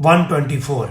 124।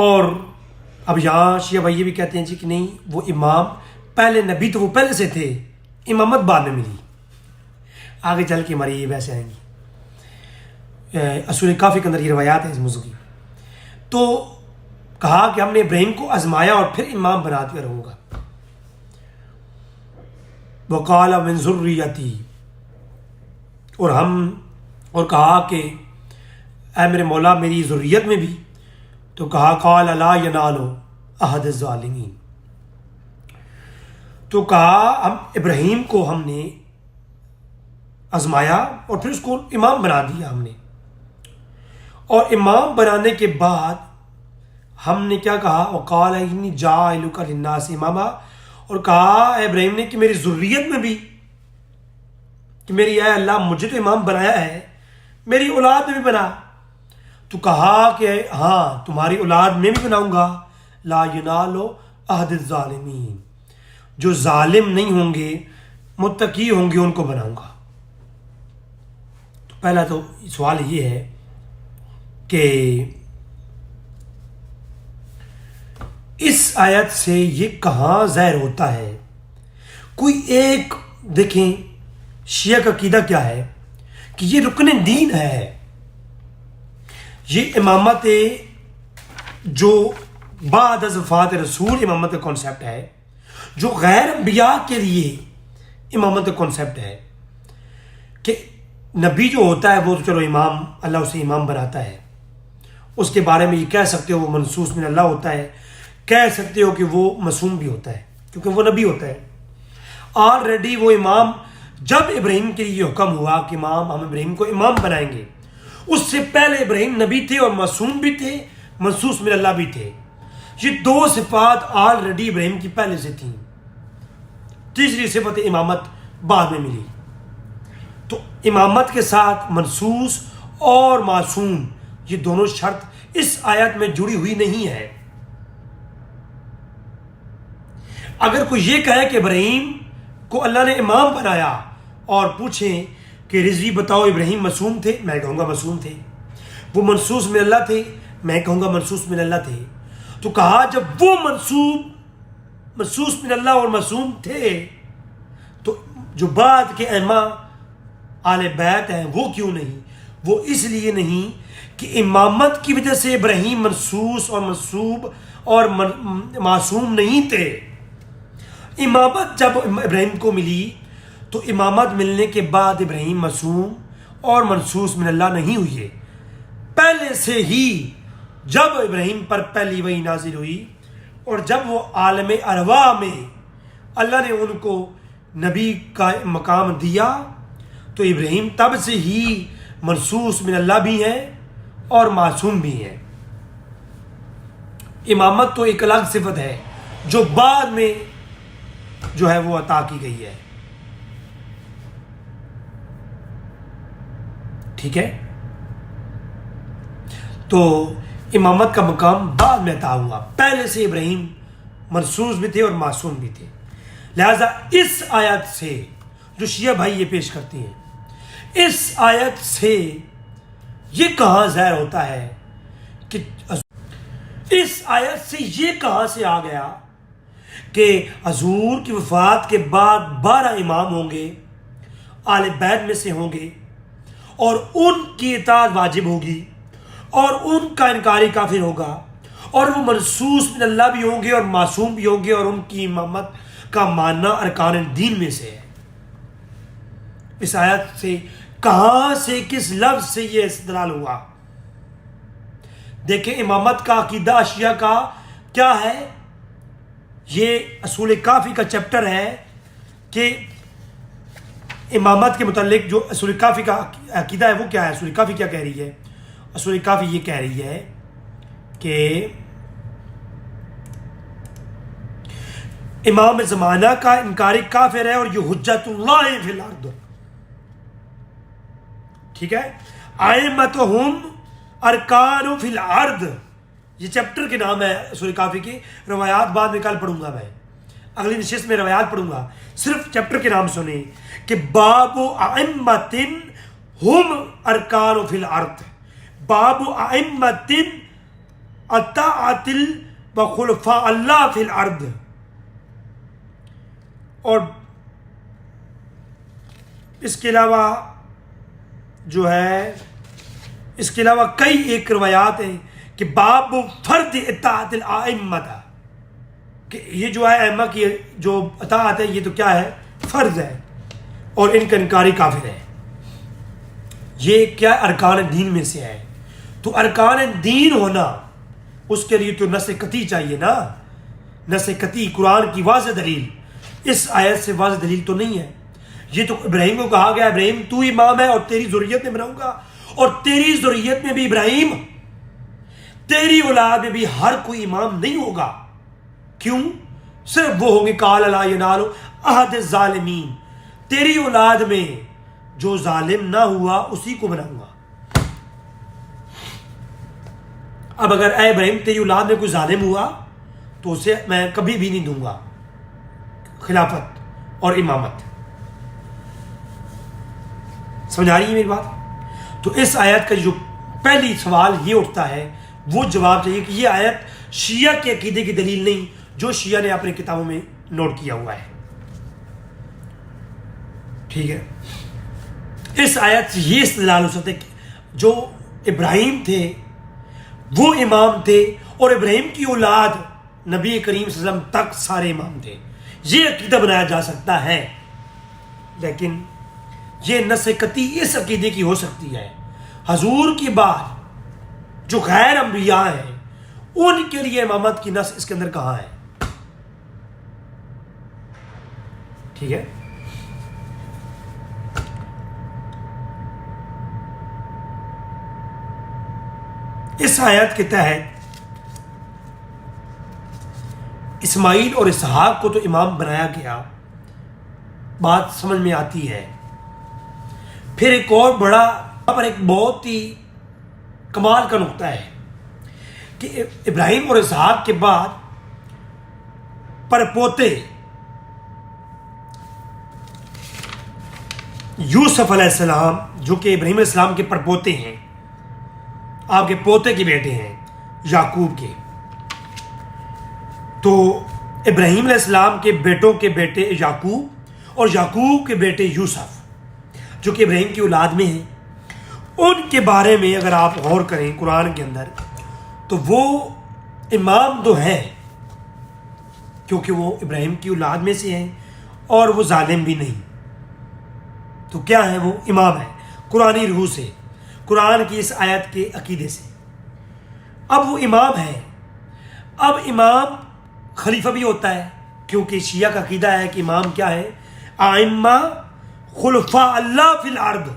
اور اب یہاں شیعہ بھائی یہ بھی کہتے ہیں جی کہ نہیں، وہ امام پہلے نبی تو وہ پہلے سے تھے، امامت بعد میں ملی. آگے چل کے ہماری یہ ویسے آئیں گی. اصول کافی کے اندر یہ روایات ہیں اس موضوع کی. تو کہا کہ ہم نے ابراہیم کو آزمایا اور پھر امام بنا دیا رہوں گا. وقال من ذریتی، اور کہا کہ اے میرے مولا میری ذریت میں بھی. تو کہا قال لا ینال احد الظالمین. تو کہا ہم ابراہیم کو ہم نے آزمایا اور پھر اس کو امام بنا دیا ہم نے. اور امام بنانے کے بعد ہم نے کیا کہا، وقال انی جاعلک للناس اماما، اور کہا اے ابراہیم نے کہ میری ذریت میں بھی، کہ میری اے اللہ مجھے تو امام بنایا ہے، میری اولاد میں بھی بنا. تو کہا کہ ہاں تمہاری اولاد میں بھی بناؤں گا. لا ینال احد الظالمین، جو ظالم نہیں ہوں گے متقی ہوں گے ان کو بناؤں گا. تو پہلا تو سوال یہ ہے کہ اس آیت سے یہ کہاں ظاہر ہوتا ہے؟ کوئی ایک دیکھیں شیعہ کا عقیدہ کیا ہے کہ یہ رکن دین ہے. یہ امامت جو بعد از وفات رسول امامت کا کانسیپٹ ہے، جو غیر انبیاء کے لیے امامت کا کانسیپٹ ہے کہ نبی جو ہوتا ہے وہ تو چلو امام، اللہ اسے امام بناتا ہے، اس کے بارے میں یہ کہہ سکتے ہو وہ منصوص من اللہ ہوتا ہے، کہہ سکتے ہو کہ وہ معصوم بھی ہوتا ہے کیونکہ وہ نبی ہوتا ہے. آلریڈی وہ امام، جب ابراہیم کے لیے یہ حکم ہوا کہ امام ہم ابراہیم کو امام بنائیں گے، اس سے پہلے ابراہیم نبی تھے اور معصوم بھی تھے، منصوص من اللہ بھی تھے. یہ دو صفات آلریڈی ابراہیم کی پہلے سے تھیں. تیسری صفت امامت بعد میں ملی. تو امامت کے ساتھ منصوص اور معصوم یہ دونوں شرط اس آیت میں جڑی ہوئی نہیں ہے. اگر کوئی یہ کہے کہ ابراہیم کو اللہ نے امام بنایا اور پوچھیں کہ رضوی بتاؤ ابراہیم معصوم تھے، میں کہوں گا معصوم تھے. وہ منصوص من اللہ تھے، میں کہوں گا منصوص من اللہ تھے. تو کہا جب وہ منصوص من اللہ اور معصوم تھے تو جو بعد کے ائمہ آل بیت ہیں وہ کیوں نہیں؟ وہ اس لیے نہیں کہ امامت کی وجہ سے ابراہیم منصوص اور منصوب اور معصوم نہیں تھے. امامت جب ابراہیم کو ملی تو امامت ملنے کے بعد ابراہیم معصوم اور منصوص من اللہ نہیں ہوئے. پہلے سے ہی جب ابراہیم پر پہلی وحی نازل ہوئی اور جب وہ عالم ارواح میں اللہ نے ان کو نبی کا مقام دیا تو ابراہیم تب سے ہی منصوص من اللہ بھی ہیں اور معصوم بھی ہیں. امامت تو ایک الگ صفت ہے جو بعد میں جو ہے وہ عطا کی گئی ہے. ٹھیک ہے، تو امامت کا مقام بعد میں عطا ہوا، پہلے سے ابراہیم منصوص بھی تھے اور معصوم بھی تھے. لہذا اس آیت سے جو شیعہ بھائی یہ پیش کرتے ہیں، اس آیت سے یہ کہاں ظاہر ہوتا ہے کہ اس آیت سے یہ کہاں سے آ گیا کہ حضور کی وفات کے بعد 12 امام ہوں گے، آل بیت میں سے ہوں گے اور ان کی اطاعت واجب ہوگی اور ان کا انکاری کافر ہوگا اور وہ منصوص من اللہ بھی ہوں گے اور معصوم بھی ہوں گے اور ان کی امامت کا ماننا ارکان دین میں سے ہے. اس آیت سے کہاں سے کس لفظ سے یہ استدلال ہوا؟ دیکھیں امامت کا عقیدہ شیعہ کا کیا ہے. یہ اصول کافی کا چیپٹر ہے کہ امامت کے متعلق جو اصول کافی کا عقیدہ ہے وہ کیا ہے. اصول کافی کیا کہہ رہی ہے؟ اصول کافی یہ کہہ رہی ہے کہ امام زمانہ کا انکاری کافر ہے اور یہ حجت اللہ فی الارض. ٹھیک ہے، ائمتہم ارکان فی الارض، یہ چیپٹر کے نام ہے اصول کافی کی. روایات بعد میں کل پڑھوں گا، میں اگلی نشست میں روایات پڑھوں گا. صرف چیپٹر کے نام سنیں کہ باب ائمۃ ہم ارکان فی الارض، باب ائمۃ اطاعت وخلفاء اللہ فی الارض، اور اس کے علاوہ جو ہے اس کے علاوہ کئی ایک روایات ہیں کہ باب فرد اطاعت الائمہ، کہ یہ جو ہے ائمہ کی جو اطاعت ہے یہ تو کیا ہے، فرض ہے، اور ان کا انکاری کافر ہے۔ یہ کیا ارکان دین میں سے ہے، تو ارکان دین ہونا اس کے لیے تو نص قطعی چاہیے نا، نص قطعی قرآن کی واضح دلیل، اس آیت سے واضح دلیل تو نہیں ہے۔ یہ تو ابراہیم کو کہا گیا ابراہیم تو امام ہے اور تیری ذریت میں بناؤں گا، اور تیری ذریت میں بھی ابراہیم، تیری اولاد میں بھی ہر کوئی امام نہیں ہوگا، کیوں؟ صرف وہ ہوں گے قال لا ینال عہد الظالمین، تیری اولاد میں جو ظالم نہ ہوا اسی کو بناؤں گا۔ اب اگر اے ابراہیم تیری اولاد میں کوئی ظالم ہوا تو اسے میں کبھی بھی نہیں دوں گا خلافت اور امامت۔ سمجھ آ رہی ہے میری بات؟ تو اس آیت کا جو پہلی سوال یہ اٹھتا ہے وہ جواب چاہیے کہ یہ آیت شیعہ کے عقیدے کی دلیل نہیں جو شیعہ نے اپنے کتابوں میں نوٹ کیا ہوا ہے، ٹھیک ہے۔ اس آیت سے یہ استدلال ہو سکتا ہے کہ جو ابراہیم تھے وہ امام تھے، اور ابراہیم کی اولاد نبی کریم صلی اللہ علیہ وسلم تک سارے امام تھے، یہ عقیدہ بنایا جا سکتا ہے، لیکن یہ نص قطعی اس عقیدے کی ہو سکتی ہے۔ حضور کی بعد جو غیر انبیاء ہیں ان کے لیے امامت کی نص اس کے اندر کہاں ہے، ٹھیک ہے۔ اس آیت کے تحت اسماعیل اور اسحاق کو تو امام بنایا گیا، بات سمجھ میں آتی ہے۔ پھر ایک اور بڑا پر ایک بہت ہی کمال کا نقطہ ہے کہ ابراہیم اور اسحاق کے بعد پرپوتے یوسف علیہ السلام جو کہ ابراہیم علیہ السلام کے پرپوتے ہیں، آپ کے پوتے کے بیٹے ہیں یعقوب کے، تو ابراہیم علیہ السلام کے بیٹوں کے بیٹے یعقوب اور یعقوب کے بیٹے یوسف جو کہ ابراہیم کی اولاد میں ہیں، ان کے بارے میں اگر آپ غور کریں قرآن کے اندر تو وہ امام تو ہیں کیونکہ وہ ابراہیم کی اولاد میں سے ہیں اور وہ ظالم بھی نہیں، تو کیا ہے، وہ امام ہے قرآنی روح سے، قرآن کی اس آیت کے عقیدے سے۔ اب وہ امام ہے، اب امام خلیفہ بھی ہوتا ہے کیونکہ شیعہ کا عقیدہ ہے کہ امام کیا ہے، ائمہ خلفاء اللہ فی الارض،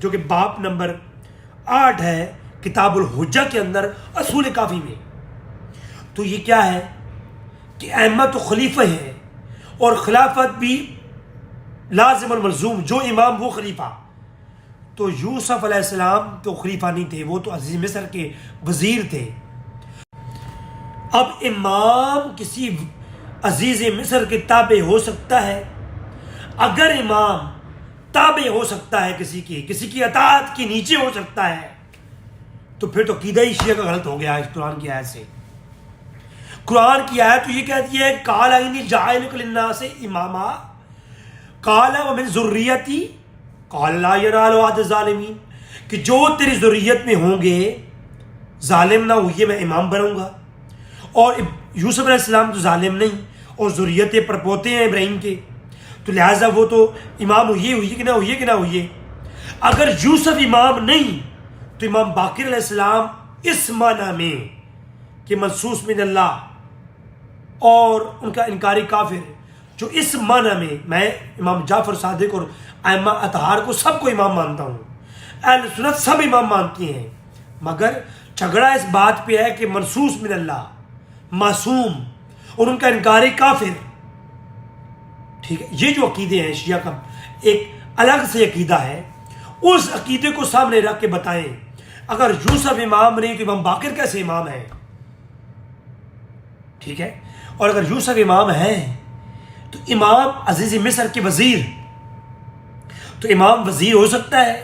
جو کہ باب نمبر 8 ہے کتاب الحجہ کے اندر اصول کافی میں۔ تو یہ کیا ہے کہ ائمہ تو خلیفہ ہیں اور خلافت بھی لازم الملزوم، جو امام وہ خلیفہ۔ تو یوسف علیہ السلام تو خلیفہ نہیں تھے، وہ تو عزیز مصر کے وزیر تھے۔ اب امام کسی عزیز مصر کے تابع ہو سکتا ہے، اگر امام تابع ہو سکتا ہے کسی کی اطاعت کے نیچے ہو سکتا ہے، تو پھر تو عقیدہ ہی شیعہ کا غلط ہو گیا اس قرآن کی آیت سے۔ قرآن کی آیت تو یہ کہتی ہے قال انی جاعلک للناس اماما قال ومن ذریتی قال لا ینال عہد الظالمین، کہ جو تیری ذریت میں ہوں گے ظالم نہ ہوئے میں امام بنوں گا، اور یوسف علیہ السلام تو ظالم نہیں اور ذریت پرپوتے ہیں ابراہیم کے، تو لہٰذا وہ تو امام ہوئے کہ نہ ہوئے۔ اگر یوسف امام نہیں تو امام باقر علیہ السلام اس معنی میں کہ منصوص من اللہ اور ان کا انکاری کافر، جو اس معنی میں امام جعفر صادق اور ائمہ اطہار کو سب کو امام مانتا ہوں، اہل سنت سب امام مانتی ہیں، مگر جھگڑا اس بات پہ ہے کہ منصوص من اللہ، معصوم اور ان کا انکاری کافر، ٹھیک ہے۔ یہ جو عقیدے ہیں شیعہ کا ایک الگ سے عقیدہ ہے، اس عقیدے کو سامنے رکھ کے بتائیں اگر یوسف امام نہیں تو امام باقر کیسے امام ہے، ٹھیک ہے۔ اور اگر یوسف امام ہے تو امام عزیز مصر کے وزیر، تو امام وزیر ہو سکتا ہے،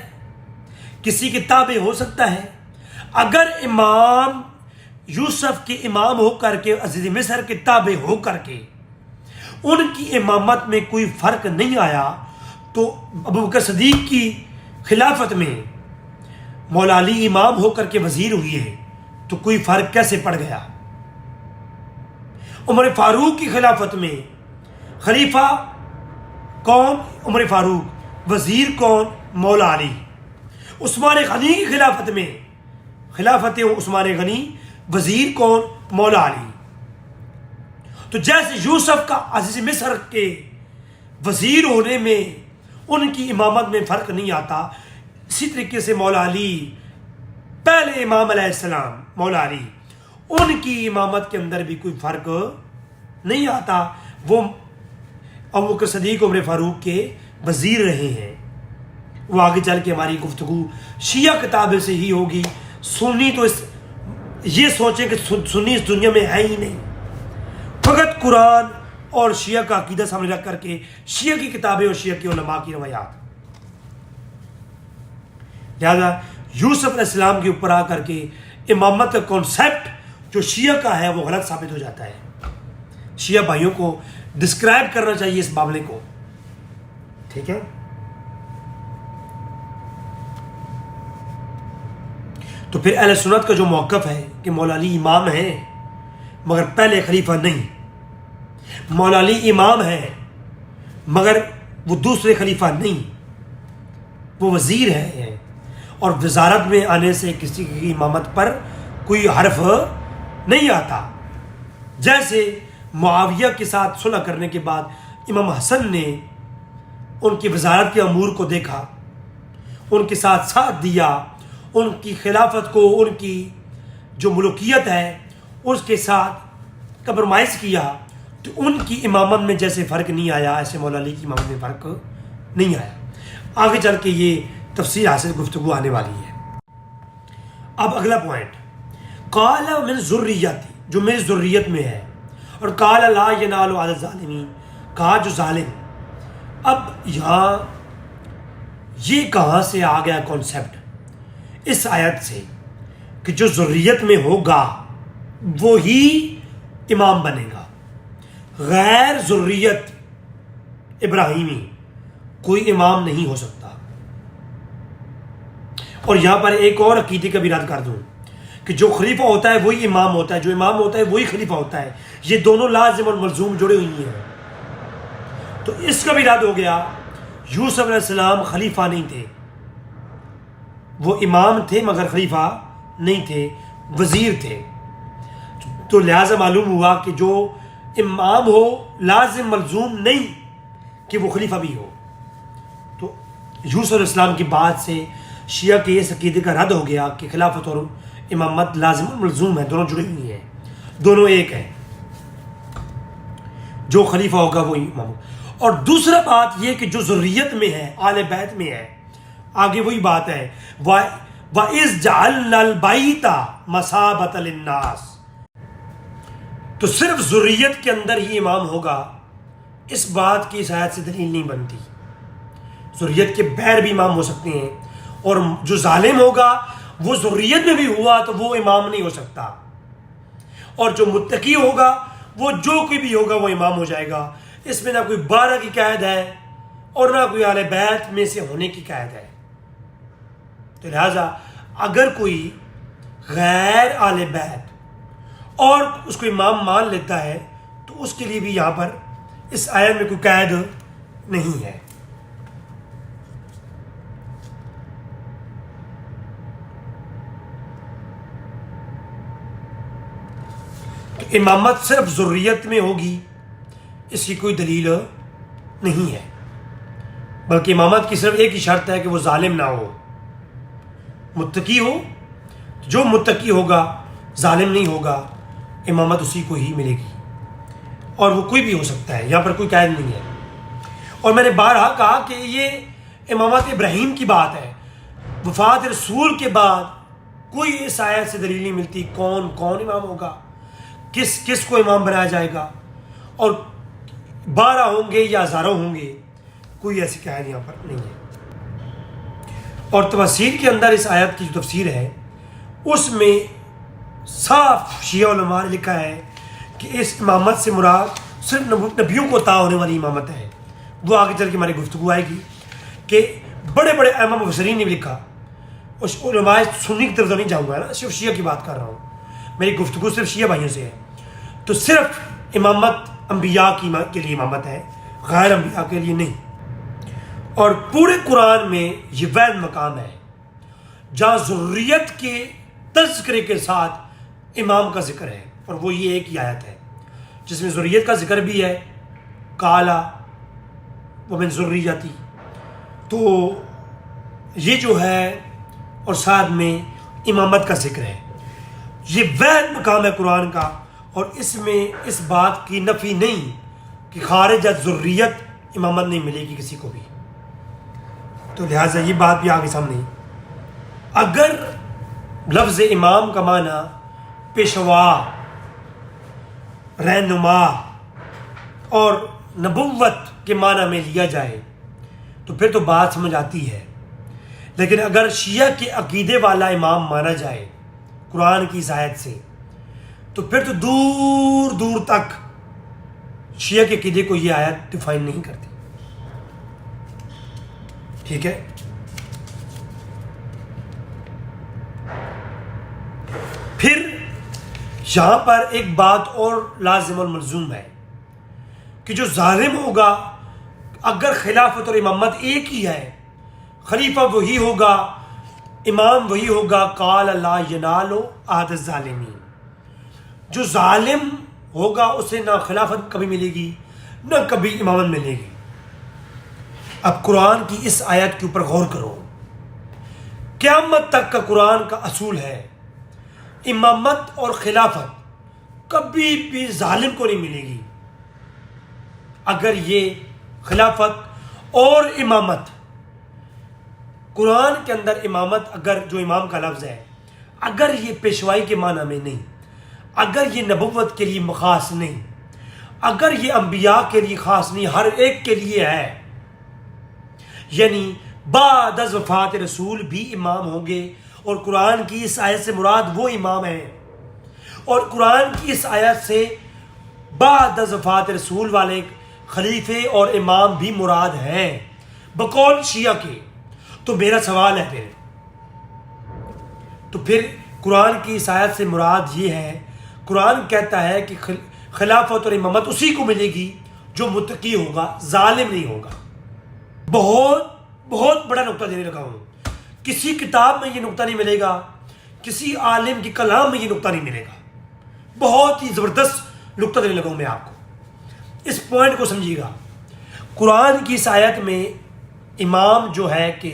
کسی کے تابع ہو سکتا ہے۔ اگر امام یوسف کے امام ہو کر کے، عزیز مصر کے تابع ہو کر کے ان کی امامت میں کوئی فرق نہیں آیا، تو ابو بکر صدیق کی خلافت میں مولا علی امام ہو کر کے وزیر ہوئی ہے تو کوئی فرق کیسے پڑ گیا؟ عمر فاروق کی خلافت میں خلیفہ کون؟ عمر فاروق، وزیر کون؟ مولا علی۔ عثمان غنی کی خلافت میں خلافت عثمان غنی، وزیر کون؟ مولا علی۔ تو جیسے یوسف کا عزیز مصر کے وزیر ہونے میں ان کی امامت میں فرق نہیں آتا، اسی طریقے سے مولا علی، پہلے امام علیہ السلام مولا علی، ان کی امامت کے اندر بھی کوئی فرق نہیں آتا، وہ ابو بکر صدیق عمر فاروق کے وزیر رہے ہیں۔ وہ آگے چل کے ہماری گفتگو شیعہ کتابیں سے ہی ہوگی۔ سنی تو یہ سوچیں کہ سنی اس دنیا میں ہے ہی نہیں، فقط قرآن اور شیعہ کا عقیدہ سامنے رکھ کر کے شیعہ کی کتابیں اور شیعہ کے علماء کی روایات، لہذا یوسف علیہ السلام کے اوپر آ کر کے امامت کا کانسیپٹ جو شیعہ کا ہے وہ غلط ثابت ہو جاتا ہے۔ شیعہ بھائیوں کو ڈسکرائب کرنا چاہیے اس معاملے کو، ٹھیک ہے؟ تو پھر اہل سنت کا جو موقف ہے کہ مولا علی امام ہیں مگر پہلے خلیفہ نہیں، مولا علی امام ہیں مگر وہ دوسرے خلیفہ نہیں، وہ وزیر ہیں، اور وزارت میں آنے سے کسی کی امامت پر کوئی حرف نہیں آتا۔ جیسے معاویہ کے ساتھ صلح کرنے کے بعد امام حسن نے ان کی وزارت کے امور کو دیکھا، ان کے ساتھ ساتھ دیا، ان کی خلافت کو، ان کی جو ملوکیت ہے اس کے ساتھ کمپرومائز کیا، تو ان کی امامت میں جیسے فرق نہیں آیا ایسے مولا علی کی امامت میں فرق نہیں آیا۔ آگے چل کے یہ تفصیل حاصل گفتگو آنے والی ہے۔ اب اگلا پوائنٹ، قال من ذریتی، جو میری ذریت میں ہے، اور قال لا ینال علی الظالمین، کہا جو ظالم۔ اب یہاں یہ کہاں سے آ گیا کانسیپٹ؟ اس آیت سے کہ جو ذریت میں ہوگا وہی امام بنے گا، غیر ذریت ابراہیمی کوئی امام نہیں ہو سکتا۔ اور یہاں پر ایک اور عقیدے کا بھی رد کر دوں کہ جو خلیفہ ہوتا ہے وہی امام ہوتا ہے، جو امام ہوتا ہے وہی خلیفہ ہوتا ہے، یہ دونوں لازم اور ملزوم جڑے ہوئی ہیں۔ تو اس کا بھی رد ہو گیا۔ یوسف علیہ السلام خلیفہ نہیں تھے، وہ امام تھے مگر خلیفہ نہیں تھے، وزیر تھے۔ تو لہٰذا معلوم ہوا کہ جو امام ہو لازم ملزوم نہیں کہ وہ خلیفہ بھی ہو۔ تو یوسف علیہ السلام کی بات سے شیعہ کے اس عقیدے کا رد ہو گیا کہ خلافت اور امامت لازم اور ملزوم ہے، دونوں جڑی ہوئی ہیں، دونوں ایک ہیں، جو خلیفہ ہوگا وہ امام ہوگا۔ اور دوسرا بات یہ کہ جو ذریت میں ہے، آل بیت میں ہے، آگے وہی بات ہے وَإِذْ جَعَلْنَا الْبَيْتَ مَثَابَةً لِلنَّاسِ، تو صرف ذریت کے اندر ہی امام ہوگا، اس بات کی اس آیت سے دلیل نہیں بنتی۔ ذریت کے بغیر بھی امام ہو سکتے ہیں، اور جو ظالم ہوگا وہ ذریت میں بھی ہوا تو وہ امام نہیں ہو سکتا، اور جو متقی ہوگا وہ جو کوئی بھی ہوگا وہ امام ہو جائے گا۔ اس میں نہ کوئی 12 کی قید ہے اور نہ کوئی اہل بیت میں سے ہونے کی قید ہے۔ تو لہٰذا اگر کوئی غیر اہل بیت اور اس کو امام مان لیتا ہے تو اس کے لیے بھی یہاں پر اس آیت میں کوئی قید نہیں ہے۔ تو امامت صرف ذریت میں ہوگی اس کی کوئی دلیل نہیں ہے، بلکہ امامت کی صرف ایک ہی شرط ہے کہ وہ ظالم نہ ہو، متقی ہو۔ جو متقی ہوگا، ظالم نہیں ہوگا، امامت اسی کو ہی ملے گی، اور وہ کوئی بھی ہو سکتا ہے، یہاں پر کوئی قید نہیں ہے۔ اور میں نے بارہا کہا کہ یہ امامت ابراہیم کی بات ہے، وفات رسول کے بعد کوئی اس آیت سے دلیل نہیں ملتی کون کون امام ہوگا، کس کس کو امام بنایا جائے گا، اور 12 ہوں گے یا ہزاروں ہوں گے، کوئی ایسی قید یہاں پر نہیں ہے۔ اور تفسیر کے اندر اس آیت کی جو تفسیر ہے اس میں صاف شیعہ علماء نے لکھا ہے کہ اس امامت سے مراد صرف نبیوں کو عطا ہونے والی امامت ہے. وہ آگے چل کے ہماری گفتگو آئے گی کہ بڑے بڑے ائمہ مفسرین نے بھی لکھا. اس علماء سنی کی طرف تو نہیں جاؤں گا نا, صرف شیعہ کی بات کر رہا ہوں. میری گفتگو صرف شیعہ بھائیوں سے ہے. تو صرف امامت انبیاء کے لیے امامت ہے, غیر انبیاء کے لیے نہیں. اور پورے قرآن میں یہ واحد مقام ہے جہاں ذریت کے تذکرے کے ساتھ امام کا ذکر ہے, اور وہ یہ ایک ہی آیت ہے جس میں ذریت کا ذکر بھی ہے, کالا ومن ذریتی. تو یہ جو ہے اور ساتھ میں امامت کا ذکر ہے. یہ واحد مقام ہے قرآن کا, اور اس میں اس بات کی نفی نہیں کہ خارج از ذریت امامت نہیں ملے گی کسی کو بھی. تو لہٰذا یہ بات بھی آگے سامنے. اگر لفظ امام کا معنی پیشوا, رہنما اور نبوت کے معنی میں لیا جائے تو پھر تو بات سمجھ آتی ہے. لیکن اگر شیعہ کے عقیدے والا امام مانا جائے قرآن کی اس آیت سے, تو پھر تو دور دور تک شیعہ کے عقیدے کو یہ آیت ڈیفائن نہیں کرتی. ٹھیک ہے. پھر یہاں پر ایک بات اور لازم الملزوم ہے کہ جو ظالم ہوگا, اگر خلافت اور امامت ایک ہی ہے, خلیفہ وہی ہوگا, امام وہی ہوگا, قال لا ینال عہد الظالمین. جو ظالم ہوگا اسے نہ خلافت کبھی ملے گی نہ کبھی امامت ملے گی. اب قرآن کی اس آیت کے اوپر غور کرو. قیامت تک کا قرآن کا اصول ہے امامت اور خلافت کبھی بھی ظالم کو نہیں ملے گی. اگر یہ خلافت اور امامت, قرآن کے اندر امامت, اگر جو امام کا لفظ ہے, اگر یہ پیشوائی کے معنی میں نہیں, اگر یہ نبوت کے لیے خاص نہیں, اگر یہ انبیاء کے لیے خاص نہیں, ہر ایک کے لیے ہے, یعنی بعد از وفات رسول بھی امام ہوں گے, اور قرآن کی اس آیت سے مراد وہ امام ہیں, اور قرآن کی اس آیت سے بعد از وفات رسول والے خلیفے اور امام بھی مراد ہیں بقول شیعہ کے. تو میرا سوال ہے پھر قرآن کی اس آیت سے مراد یہ ہے, قرآن کہتا ہے کہ خلافت اور امامت اسی کو ملے گی جو متقی ہوگا, ظالم نہیں ہوگا. بہت بہت بڑا نقطہ دینے لگا ہوں. کسی کتاب میں یہ نقطہ نہیں ملے گا, کسی عالم کی کلام میں یہ نقطہ نہیں ملے گا. بہت ہی زبردست نقطہ دینے لگا ہوں میں آپ کو. اس پوائنٹ کو سمجھیے گا. قرآن کی اس آیت میں امام جو ہے کہ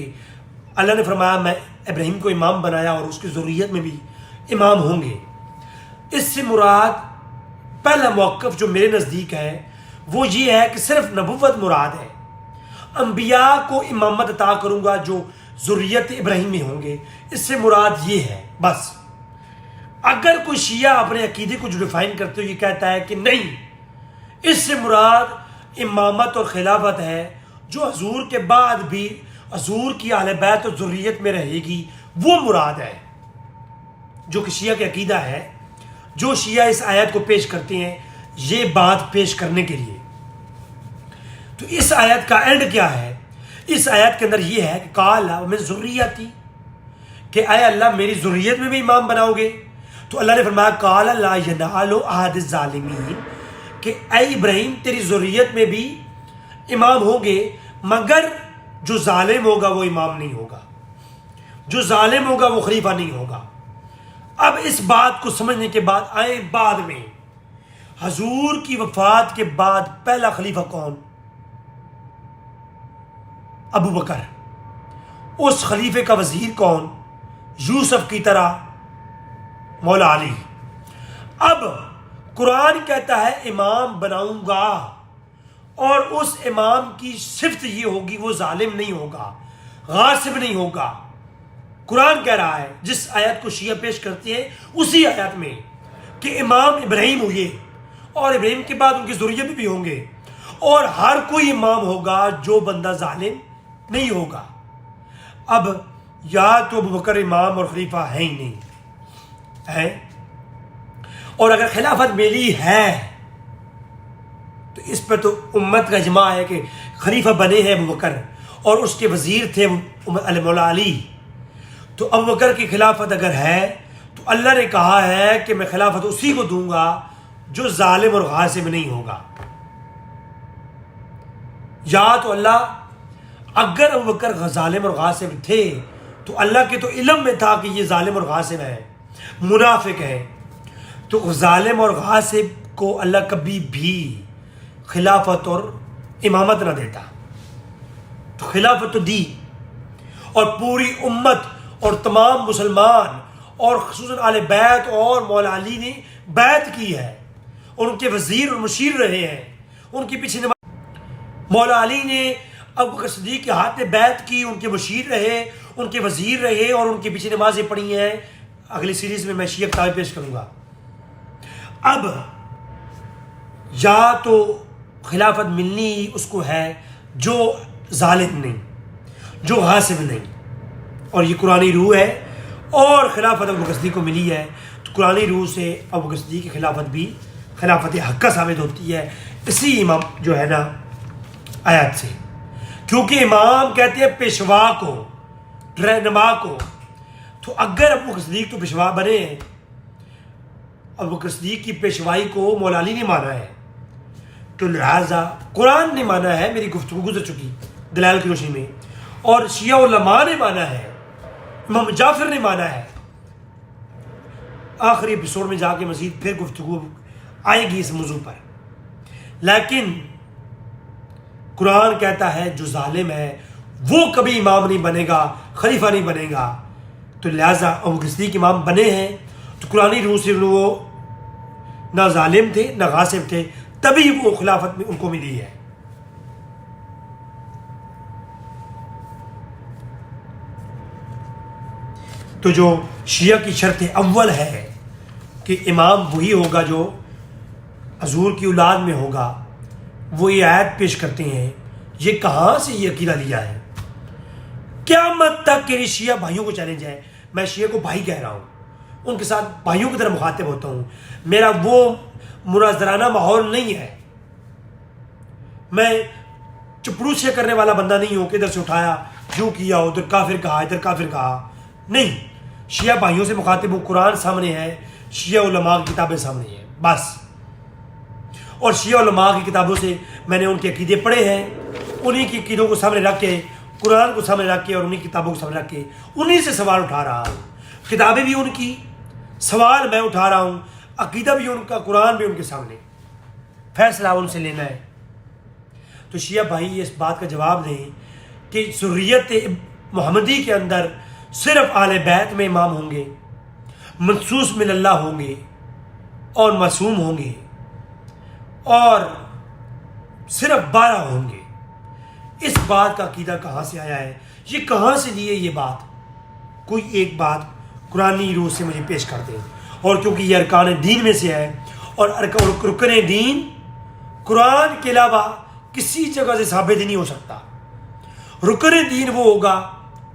اللہ نے فرمایا میں ابراہیم کو امام بنایا اور اس کی ذریت میں بھی امام ہوں گے, اس سے مراد پہلا موقف جو میرے نزدیک ہے وہ یہ ہے کہ صرف نبوت مراد ہے. انبیاء کو امامت عطا کروں گا جو ذریت ابراہیم میں ہوں گے, اس سے مراد یہ ہے بس. اگر کوئی شیعہ اپنے عقیدے کو جو ڈیفائن کرتے ہوئے یہ کہتا ہے کہ نہیں, اس سے مراد امامت اور خلافت ہے جو حضور کے بعد بھی حضور کی اہل بیت اور ذریت میں رہے گی, وہ مراد ہے, جو کہ شیعہ کا عقیدہ ہے, جو شیعہ اس آیت کو پیش کرتے ہیں یہ بات پیش کرنے کے لیے. تو اس آیت کا اینڈ کیا ہے؟ اس آیت کے اندر یہ ہے کہ قال من ذریتی, کہ اے اللہ میری ذریت میں بھی امام بناؤ گے. تو اللہ نے فرمایا قال لا ینال عہد الظالمین, کہ اے ابراہیم تیری ذریت میں بھی امام ہوں گے, مگر جو ظالم ہوگا وہ امام نہیں ہوگا, جو ظالم ہوگا وہ خلیفہ نہیں ہوگا. اب اس بات کو سمجھنے کے بعد آئے بعد میں حضور کی وفات کے بعد پہلا خلیفہ کون؟ ابو بکر. اس خلیفے کا وزیر کون؟ یوسف کی طرح مولا علی. اب قرآن کہتا ہے امام بناؤں گا, اور اس امام کی صفت یہ ہوگی وہ ظالم نہیں ہوگا, غاصب نہیں ہوگا. قرآن کہہ رہا ہے جس آیت کو شیعہ پیش کرتے ہیں اسی آیت میں کہ امام ابراہیم ہوئے, اور ابراہیم کے بعد ان کی ذریت بھی ہوں گے, اور ہر کوئی امام ہوگا جو بندہ ظالم نہیں ہوگا. اب یا تو ابو بکر امام اور خلیفہ ہے ہی نہیں ہے, اور اگر خلافت ملی ہے تو اس پر تو امت کا اجماع ہے کہ خلیفہ بنے ہیں ابو بکر، اور اس کے وزیر تھے مولا علی. تو ابو بکر کی خلافت اگر ہے تو اللہ نے کہا ہے کہ میں خلافت اسی کو دوں گا جو ظالم اور غاصب نہیں ہوگا. یا تو اللہ، اگر ابو بکر ظالم اور غاصب تھے تو اللہ کے تو علم میں تھا کہ یہ ظالم اور غاصب ہے، منافق ہے، تو ظالم اور غاصب کو اللہ کبھی بھی خلافت اور امامت نہ دیتا. تو خلافت تو دی، اور پوری امت اور تمام مسلمان اور خصوصاً آل بیت اور مولا علی نے بیعت کی ہے، اور ان کے وزیر اور مشیر رہے ہیں، ان کے پیچھے مولا علی نے ابو بکر صدیق کے ہاتھ میں بیعت کی، ان کے مشیر رہے، ان کے وزیر رہے، اور ان کے پیچھے نمازیں پڑھی ہیں. اگلی سیریز میں شیعہ کتابیں پیش کروں گا. اب یا تو خلافت ملنی اس کو ہے جو ظالم نہیں، جو غاصب نہیں، اور یہ قرآنی روح ہے، اور خلافت ابو بکر صدیق کو ملی ہے تو قرآنی روح سے ابو بکر صدیق کی خلافت بھی خلافت حقہ ثابت ہوتی ہے اسی امام جو ہے نا آیات سے. کیونکہ امام کہتے ہیں پیشوا کو، رہنما کو. تو اگر ابو بکر صدیق تو پیشوا بنے ہیں، ابو بکر صدیق کی پیشوائی کو مولا علی نے مانا ہے، تو لہٰذا قرآن نے مانا ہے، میری گفتگو گزر چکی دلائل کی روشنی میں، اور شیعہ علماء نے مانا ہے، امام جعفر نے مانا ہے. آخری ایپیسوڈ میں جا کے مزید پھر گفتگو آئے گی اس موضوع پر. لیکن قرآن کہتا ہے جو ظالم ہے وہ کبھی امام نہیں بنے گا، خلیفہ نہیں بنے گا. تو لہٰذا ابو بکر صدیق امام بنے ہیں تو قرآنی روح سے وہ نہ ظالم تھے نہ غاصب تھے، تبھی وہ خلافت میں ان کو ملی ہے. تو جو شیعہ کی شرط اول ہے کہ امام وہی ہوگا جو حضور کی اولاد میں ہوگا، وہ یہ آیت پیش کرتے ہیں. یہ کہاں سے یہ عقیدہ لیا ہے؟ قیامت تک میری شیعہ بھائیوں کو چیلنج ہے. میں شیعہ کو بھائی کہہ رہا ہوں، ان کے ساتھ بھائیوں کی طرح مخاطب ہوتا ہوں. میرا وہ مناظرانہ ماحول نہیں ہے، میں چپڑوسیاں کرنے والا بندہ نہیں ہوں کہ ادھر سے اٹھایا یوں کیا، ادھر کافر کہا، ادھر کافر کہا. نہیں، شیعہ بھائیوں سے مخاطب ہوں. قرآن سامنے ہے، شیعہ علماء کی کتابیں سامنے ہیں بس. اور شیعہ علماء کی کتابوں سے میں نے ان کے عقیدے پڑھے ہیں، انہی کی عقیدوں کو سامنے رکھ کے، قرآن کو سامنے رکھ کے، اور انہی کتابوں کو سامنے رکھ کے انہی سے سوال اٹھا رہا ہوں. کتابیں بھی ان کی، سوال میں اٹھا رہا ہوں، عقیدہ بھی ان کا، قرآن بھی ان کے سامنے، فیصلہ ان سے لینا ہے. تو شیعہ بھائی اس بات کا جواب دیں کہ ذریت محمدی کے اندر صرف آل بیت میں امام ہوں گے، منصوص من اللہ ہوں گے، اور معصوم ہوں گے، اور صرف 12 ہوں گے. اس بات کا عقیدہ کہاں سے آیا ہے؟ یہ کہاں سے لیے یہ بات؟ کوئی ایک بات قرآنی روح سے مجھے پیش کر دیں. اور کیونکہ یہ ارکان دین میں سے ہے، اور رکن دین قرآن کے علاوہ کسی جگہ سے ثابت ہی نہیں ہو سکتا. رکن دین وہ ہوگا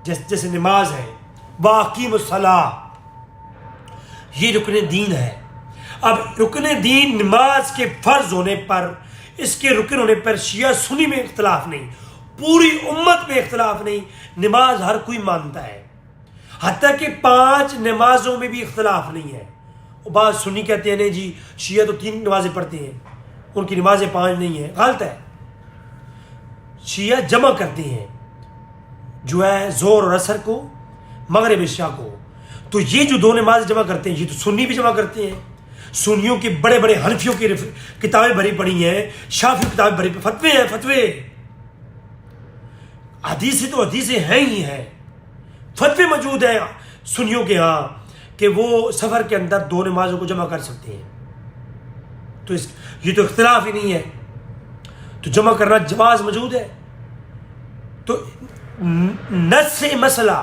جیسے نماز ہے، واقیم الصلاۃ، یہ رکن دین ہے. اب رکن دین نماز کے فرض ہونے پر، اس کے رکن ہونے پر شیعہ سنی میں اختلاف نہیں، پوری امت میں اختلاف نہیں. نماز ہر کوئی مانتا ہے، حتیٰ کہ 5 نمازوں میں بھی اختلاف نہیں ہے. بعض سنی کہتے ہیں نہیں جی شیعہ تو 3 نمازیں پڑھتے ہیں، ان کی نمازیں 5 نہیں ہیں. غلط ہے. شیعہ جمع کرتے ہیں جو ہے زور اور عصر کو، مغرب عشاء کو. تو یہ جو 2 نمازیں جمع کرتے ہیں یہ تو سنی بھی جمع کرتے ہیں. سنیوں کے بڑے بڑے حنفیوں کی کتابیں بھری پڑی ہیں، شافعی کتابیں بھری، فتوے ہیں فتوے. حدیثیں تو حدیثیں ہیں ہی ہیں، فتوے موجود ہیں سنیوں کے ہاں کہ وہ سفر کے اندر 2 نمازوں کو جمع کر سکتے ہیں. تو یہ تو اختلاف ہی نہیں ہے، تو جمع کرنا جواز موجود ہے. تو نص سے مسئلہ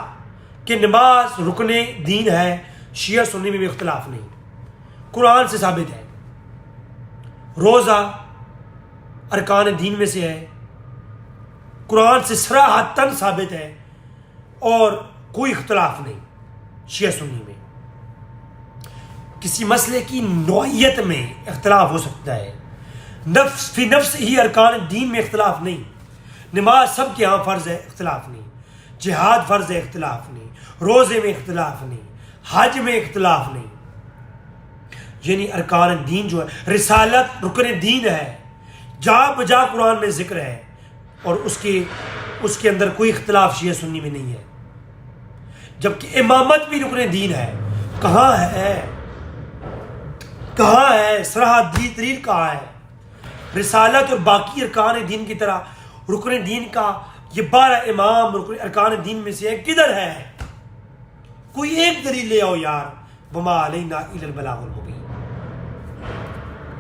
کہ نماز رکن دین ہے، شیعہ سنی میں بھی اختلاف نہیں، قرآن سے ثابت ہے. روزہ ارکان دین میں سے ہے، قرآن سے صراحتاً ثابت ہے، اور کوئی اختلاف نہیں شیعہ سنی میں. کسی مسئلے کی نوعیت میں اختلاف ہو سکتا ہے، نفس فی نفس ہی ارکان دین میں اختلاف نہیں. نماز سب کے ہاں فرض ہے، اختلاف نہیں. جہاد فرض ہے، اختلاف نہیں. روزے میں اختلاف نہیں. حج میں اختلاف نہیں. یعنی ارکان دین جو ہے، رسالت رکن دین ہے، جا بجا قرآن میں ذکر ہے، اور اس کے اندر کوئی اختلاف شیعہ سنی میں نہیں ہے. جبکہ امامت بھی رکن دین ہے. کہاں ہے صراحت دلیل کہاں ہے؟ رسالت اور باقی ارکان دین کی طرح رکن دین کا یہ 12 امام رکن ارکان دین میں سے کدھر ہے؟ کوئی ایک دلیل لے آؤ یار. وما علینا الا البلاغ المبین.